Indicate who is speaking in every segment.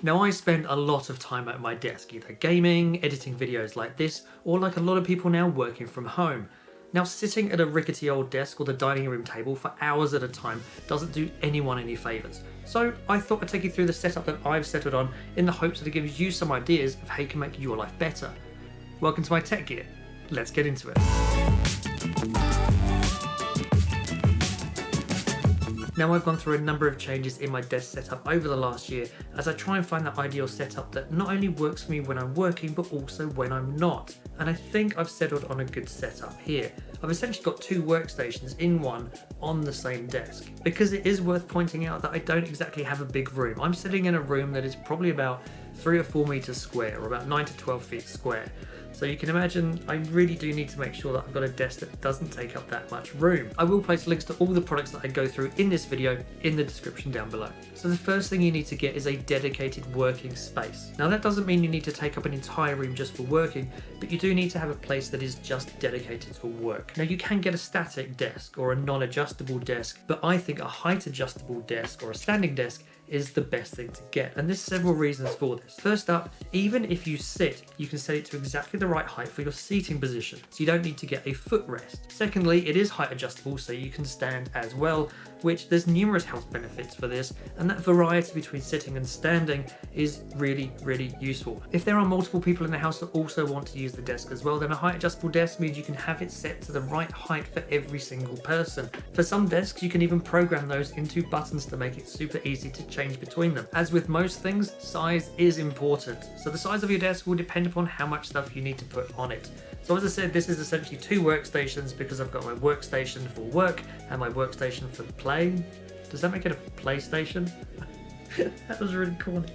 Speaker 1: Now, I spend a lot of time at my desk, either gaming, editing videos like this, or like a lot of people now, working from home. Now, sitting at a rickety old desk or the dining room table for hours at a time doesn't do anyone any favours. So I thought I'd take you through the setup that I've settled on in the hopes that it gives you some ideas of how you can make your life better. Welcome to my tech gear. Let's get into it. Now, I've gone through a number of changes in my desk setup over the last year as I try and find that ideal setup that not only works for me when I'm working but also when I'm not. And I think I've settled on a good setup here. I've essentially got two workstations in one on the same desk. Because it is worth pointing out that I don't exactly have a big room. I'm sitting in a room that is probably about 3 or 4 meters square, or about 9 to 12 feet square. So you can imagine I really do need to make sure that I've got a desk that doesn't take up that much room. I will place links to all the products that I go through in this video in the description down below. So the first thing you need to get is a dedicated working space. Now, that doesn't mean you need to take up an entire room just for working, but you do need to have a place that is just dedicated for work. Now, you can get a static desk or a non-adjustable desk, but I think a height adjustable desk or a standing desk is the best thing to get, and there's several reasons for this. First up, even if you sit, you can set it to exactly the right height for your seating position, so you don't need to get a footrest. Secondly, it is height adjustable, so you can stand as well, which there's numerous health benefits for this, and that variety between sitting and standing is really, really useful. If there are multiple people in the house that also want to use the desk as well, then a height adjustable desk means you can have it set to the right height for every single person. For some desks, you can even program those into buttons to make it super easy to change between them. As with most things, size is important. So the size of your desk will depend upon how much stuff you need to put on it. So as I said, this is essentially two workstations because I've got my workstation for work and my workstation for play. Does that make it a PlayStation? That was really corny.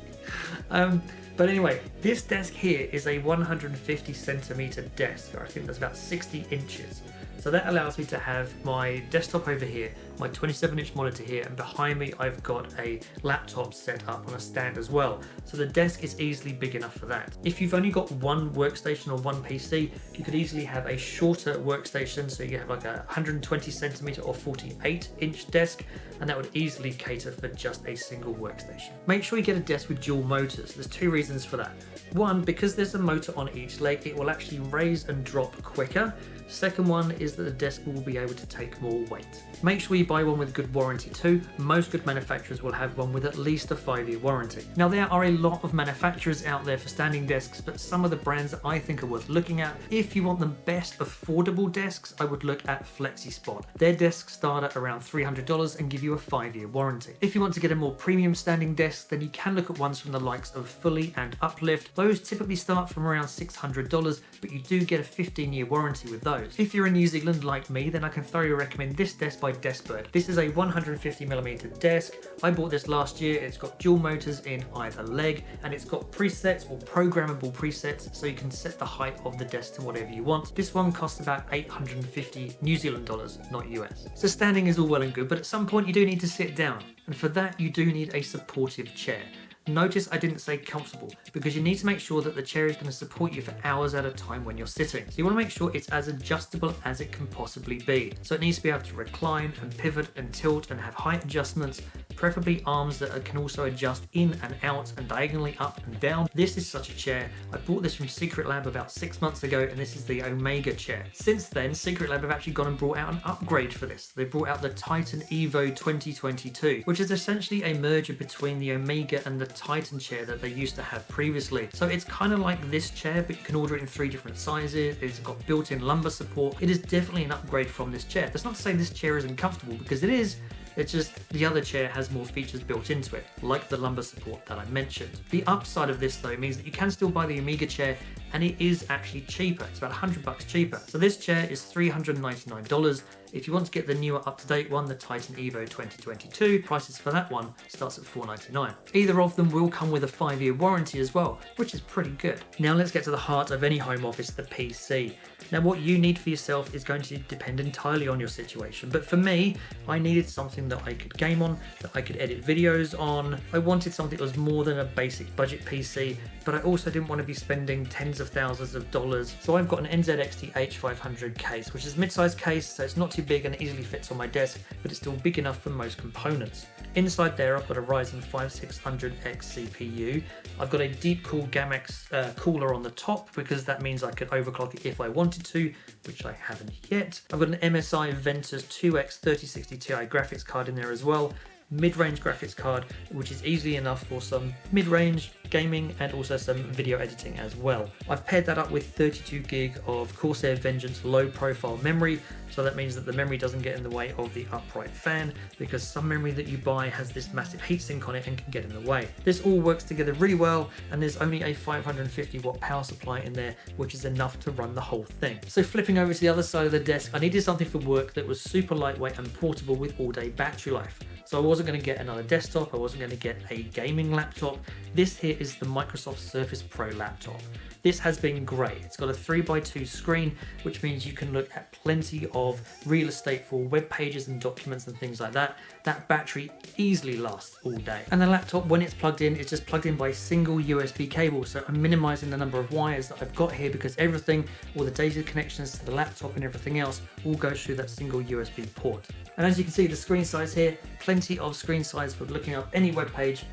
Speaker 1: But anyway, this desk here is a 150 centimeter desk, or I think that's about 60 inches. So that allows me to have my desktop over here, my 27-inch monitor here, and behind me I've got a laptop set up on a stand as well. So the desk is easily big enough for that. If you've only got one workstation or one PC, you could easily have a shorter workstation, so you have like a 120 centimeter or 48-inch desk, and that would easily cater for just a single workstation. Make sure you get a desk with dual motors. There's two reasons for that. One, because there's a motor on each leg, it will actually raise and drop quicker. Second one is that the desk will be able to take more weight. Make sure you buy one with good warranty too. Most good manufacturers will have one with at least a 5-year warranty. Now, there are a lot of manufacturers out there for standing desks, but some of the brands that I think are worth looking at, if you want the best affordable desks, I would look at FlexiSpot. Their desks start at around $300 and give you a 5-year warranty. If you want to get a more premium standing desk, then you can look at ones from the likes of Fully and Uplift. Those typically start from around $600, but you do get a 15-year warranty with those. If you're in New Zealand like me, then I can thoroughly recommend this desk by Deskbird. This is a 150mm desk. I bought this last year. It's got dual motors in either leg, and it's got presets or programmable presets, so you can set the height of the desk to whatever you want. This one costs about 850 New Zealand dollars, not US. So standing is all well and good, but at some point you do need to sit down, and for that you do need a supportive chair. Notice I didn't say comfortable, because you need to make sure that the chair is going to support you for hours at a time when you're sitting. So you want to make sure it's as adjustable as it can possibly be. So it needs to be able to recline and pivot and tilt and have height adjustments, preferably arms that can also adjust in and out and diagonally up and down. This is such a chair. I bought this from Secretlab about 6 months ago, and this is the Omega chair. Since then, Secretlab have actually gone and brought out an upgrade for this. They brought out the Titan Evo 2022, which is essentially a merger between the Omega and the Titan chair that they used to have previously. So it's kind of like this chair, but you can order it in 3 different sizes. It's got built-in lumbar support. It is definitely an upgrade from this chair. That's not to say this chair isn't comfortable, because it is. It's just the other chair has more features built into it, like the lumbar support that I mentioned. The upside of this though means that you can still buy the Omega chair, and it is actually cheaper. It's about $100 cheaper. So this chair is $399. If you want to get the newer up-to-date one, the Titan Evo 2022, prices for that one starts at $499. Either of them will come with a 5-year warranty as well, which is pretty good. Now let's get to the heart of any home office, the PC. Now what you need for yourself is going to depend entirely on your situation, but for me, I needed something that I could game on, that I could edit videos on. I wanted something that was more than a basic budget PC, but I also didn't want to be spending tens of thousands of dollars. So I've got an NZXT H500 case, which is a mid-sized case, so it's not too big and it easily fits on my desk, but it's still big enough for most components. Inside there, I've got a Ryzen 5600X CPU. I've got a deep cool GAMX cooler on the top because that means I could overclock it if I wanted to, which I haven't yet. I've got an MSI Ventus 2X 3060 Ti graphics card in there as well. Mid-range graphics card, which is easily enough for some mid-range gaming and also some video editing as well. I've paired that up with 32 gig of Corsair Vengeance low profile memory, so that means that the memory doesn't get in the way of the upright fan, because some memory that you buy has this massive heatsink on it and can get in the way. This all works together really well, and there's only a 550 watt power supply in there, which is enough to run the whole thing. So flipping over to the other side of the desk, I needed something for work that was super lightweight and portable with all day battery life. So I wasn't going to get another desktop, I wasn't going to get a gaming laptop. This here is the Microsoft Surface Pro laptop. This has been great. It's got a 3x2 screen, which means you can look at plenty of real estate for web pages and documents and things like that. That battery easily lasts all day. And the laptop, when it's plugged in, it's just plugged in by a single USB cable. So I'm minimizing the number of wires that I've got here because everything, all the data connections to the laptop and everything else, all goes through that single USB port. And as you can see, the screen size here, plenty of screen size for looking up any web page,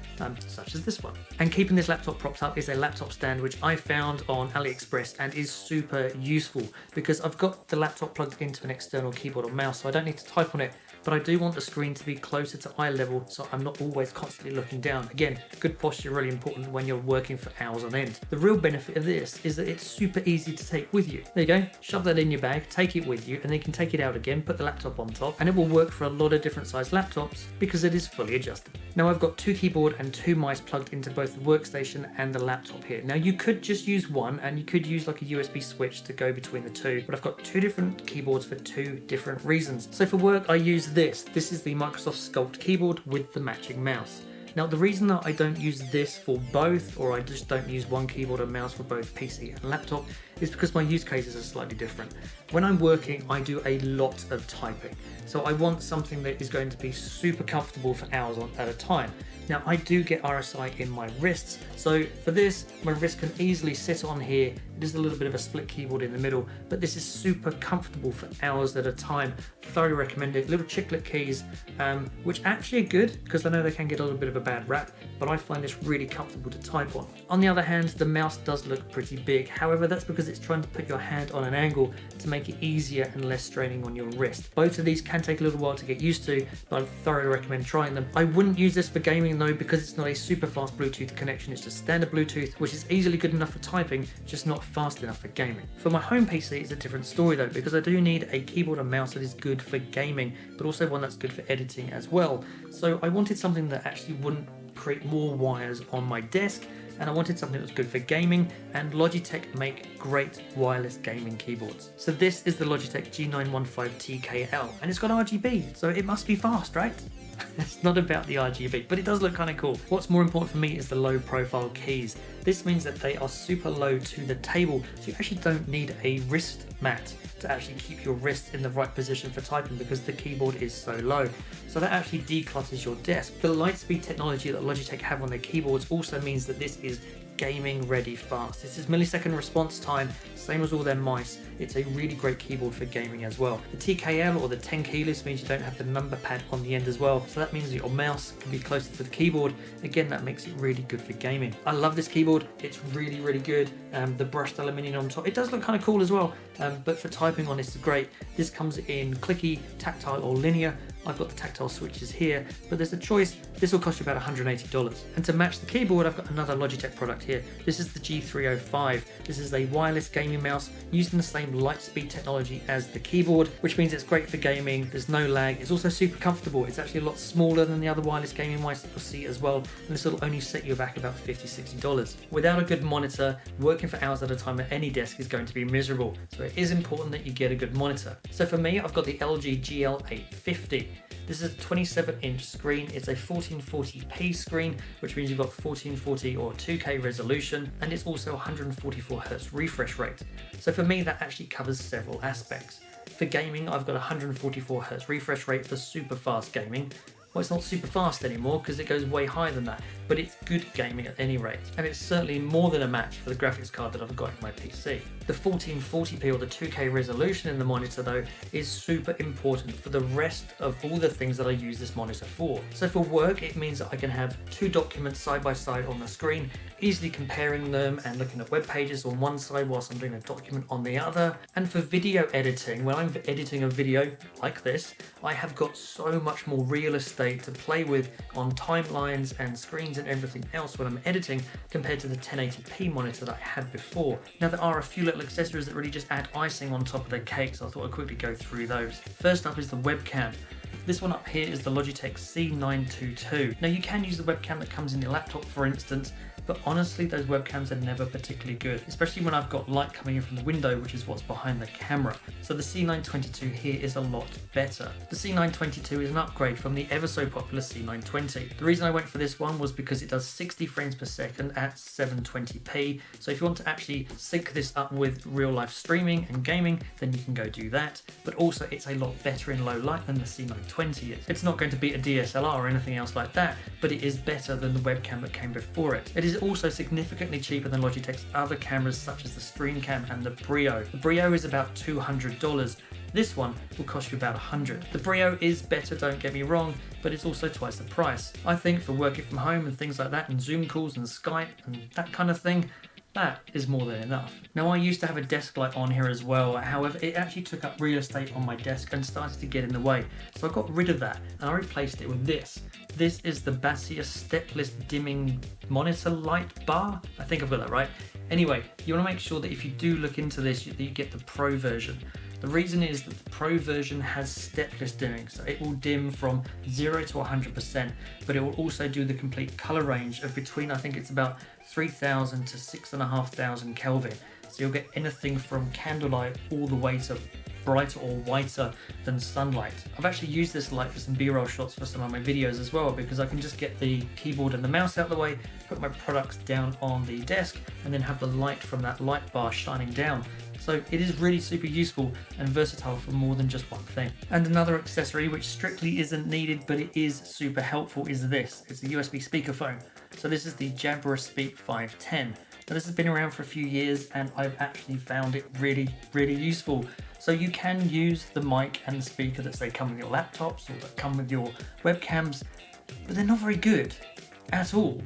Speaker 1: such as this one. And keeping this laptop propped up is a laptop stand, which I found on AliExpress and is super useful because I've got the laptop plugged into an external keyboard or mouse, so I don't need to type on it, but I do want the screen to be closer to eye level so I'm not always constantly looking down. Again, good posture really important when you're working for hours on end. The real benefit of this is that it's super easy to take with you. There you go, shove that in your bag, take it with you, and then you can take it out again, put the laptop on top, and it will work for a lot of different size laptops because it is fully adjustable. Now I've got 2 keyboard and 2 mice plugged into both the workstation and the laptop here. Now you could just use one and you could use like a USB switch to go between the two, but I've got 2 different keyboards for 2 different reasons. So for work I use this. This is the Microsoft Sculpt keyboard with the matching mouse. Now the reason that I don't use this for both, or I just don't use one keyboard and mouse for both PC and laptop, is because my use cases are slightly different. When I'm working, I do a lot of typing. So I want something that is going to be super comfortable for hours at a time. Now I do get RSI in my wrists, so for this, my wrist can easily sit on here. It is a little bit of a split keyboard in the middle, but this is super comfortable for hours at a time. Thoroughly recommend it. Little chiclet keys, which actually are good because I know they can get a little bit of a bad rap, but I find this really comfortable to type on. On the other hand, the mouse does look pretty big. However, that's because it's trying to put your hand on an angle to make it easier and less straining on your wrist. Both of these can take a little while to get used to, but I thoroughly recommend trying them. I wouldn't use this for gaming though, because it's not a super fast Bluetooth connection. It's just standard Bluetooth, which is easily good enough for typing, just not fast enough for gaming. For my home PC, it's a different story though, because I do need a keyboard and mouse that is good for gaming, but also one that's good for editing as well. So I wanted something that actually wouldn't create more wires on my desk, and I wanted something that was good for gaming, and Logitech make great wireless gaming keyboards. So this is the Logitech G915 TKL, and it's got RGB, so it must be fast, right? It's not about the RGB, but it does look kind of cool. What's more important for me is the low profile keys. This means that they are super low to the table, so you actually don't need a wrist mat to actually keep your wrist in the right position for typing because the keyboard is so low. So that actually declutters your desk. The Lightspeed technology that Logitech have on their keyboards also means that this is gaming ready fast. This is millisecond response time, same as all their mice. It's a really great keyboard for gaming as well. The TKL, or the 10 keyless, means you don't have the number pad on the end as well, so that means that your mouse can be closer to the keyboard. Again, that makes it really good for gaming. I love this keyboard. It's really, really good. The brushed aluminium on top, it does look kind of cool as well, but for typing on it's great. This comes in clicky, tactile or linear. I've got the tactile switches here, but there's a choice. This will cost you about $180. And to match the keyboard, I've got another Logitech product here. This is the G305. This is a wireless gaming mouse using the same Lightspeed technology as the keyboard, which means it's great for gaming. There's no lag. It's also super comfortable. It's actually a lot smaller than the other wireless gaming mice that you'll see as well, and this will only set you back about $50, $60. Without a good monitor, working for hours at a time at any desk is going to be miserable, so it is important that you get a good monitor. So for me, I've got the LG GL850. This is a 27-inch screen. It's a 1440p screen, which means you've got 1440 or 2K resolution, and it's also 144 Hz refresh rate. So for me, that actually covers several aspects. For gaming, I've got 144 Hz refresh rate for super fast gaming. Well, it's not super fast anymore because it goes way higher than that, but it's good gaming at any rate. And it's certainly more than a match for the graphics card that I've got in my PC. The 1440p or the 2K resolution in the monitor though is super important for the rest of all the things that I use this monitor for. So for work, it means that I can have two documents side by side on the screen, easily comparing them and looking at web pages on one side whilst I'm doing a document on the other. And for video editing, when I'm editing a video like this, I have got so much more real estate to play with on timelines and screens and everything else when I'm editing compared to the 1080p monitor that I had before. Now there are a few little accessories that really just add icing on top of the cake, so I thought I'd quickly go through those. First up is the webcam. This one up here is the Logitech C922. Now you can use the webcam that comes in your laptop for instance, but honestly those webcams are never particularly good, especially when I've got light coming in from the window, which is what's behind the camera. So the C922 here is a lot better. The C922 is an upgrade from the ever so popular C920. The reason I went for this one was because it does 60 frames per second at 720p. So if you want to actually sync this up with real life streaming and gaming, then you can go do that. But also it's a lot better in low light than the C920 is. It's not going to beat a DSLR or anything else like that, but it is better than the webcam that came before it. It is also significantly cheaper than Logitech's other cameras such as the StreamCam and the Brio. The Brio is about $200. This one will cost you about $100. The Brio is better, don't get me wrong, but it's also twice the price. I think for working from home and things like that, and Zoom calls and Skype and that kind of thing, that is more than enough. Now I used to have a desk light on here as well, however it actually took up real estate on my desk and started to get in the way. So I got rid of that and I replaced it with this. This is the Baseus stepless dimming monitor light bar. I think I've got that right. Anyway, you want to make sure that if you do look into this, that you get the Pro version. The reason is that the Pro version has stepless dimming, so it will dim from 0 to 100%, but it will also do the complete color range of between, I think it's about 3000 to 6500 Kelvin. So you'll get anything from candlelight all the way to brighter or whiter than sunlight. I've actually used this light for some B-roll shots for some of my videos as well, because I can just get the keyboard and the mouse out of the way, put my products down on the desk, and then have the light from that light bar shining down. So it is really super useful and versatile for more than just one thing. And another accessory which strictly isn't needed but it is super helpful is this. It's a USB speakerphone. So this is the Jabra Speak 510. Now this has been around for a few years and I've actually found it really useful. So you can use the mic and the speaker that say come with your laptops or that come with your webcams, but they're not very good at all.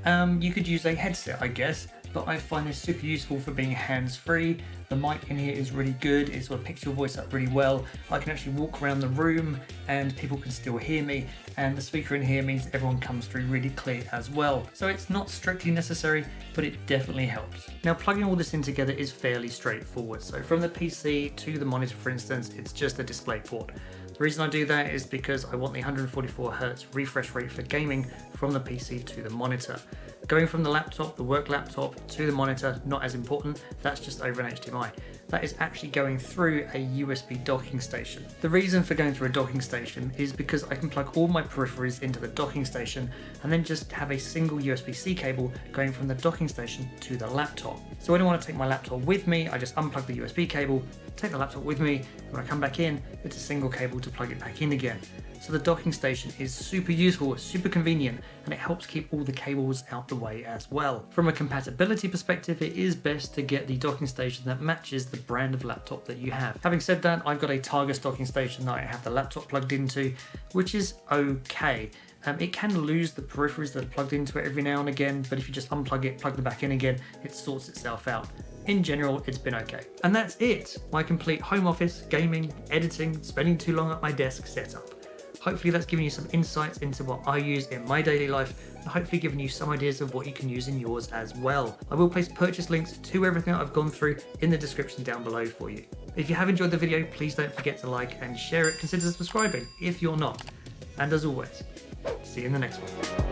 Speaker 1: You could use a headset, I guess, but I find this super useful for being hands-free. The mic in here is really good, it sort of picks your voice up really well. I can actually walk around the room and people can still hear me, and the speaker in here means everyone comes through really clear as well. So it's not strictly necessary, but it definitely helps. Now plugging all this in together is fairly straightforward. So from the PC to the monitor, for instance, it's just a display port. The reason I do that is because I want the 144Hz refresh rate for gaming from the PC to the monitor. Going from the laptop, the work laptop, to the monitor, not as important, that's just over an HDMI. That is actually going through a USB docking station. The reason for going through a docking station is because I can plug all my peripheries into the docking station and then just have a single USB-C cable going from the docking station to the laptop. So when I want to take my laptop with me, I just unplug the USB cable, take the laptop with me, and when I come back in, it's a single cable to plug it back in again. So the docking station is super useful, super convenient, and it helps keep all the cables out the way as well. From a compatibility perspective, it is best to get the docking station that matches the brand of laptop that you have. Having said that, I've got a Targus docking station that I have the laptop plugged into, which is okay. It can lose the peripheries that are plugged into it every now and again, but if you just unplug it, plug them back in again, it sorts itself out. In general, it's been okay. And that's it, my complete home office, gaming, editing, spending too long at my desk setup. Hopefully that's given you some insights into what I use in my daily life, and hopefully given you some ideas of what you can use in yours as well. I will place purchase links to everything that I've gone through in the description down below for you. If you have enjoyed the video, please don't forget to like and share it. Consider subscribing if you're not. And as always, see you in the next one.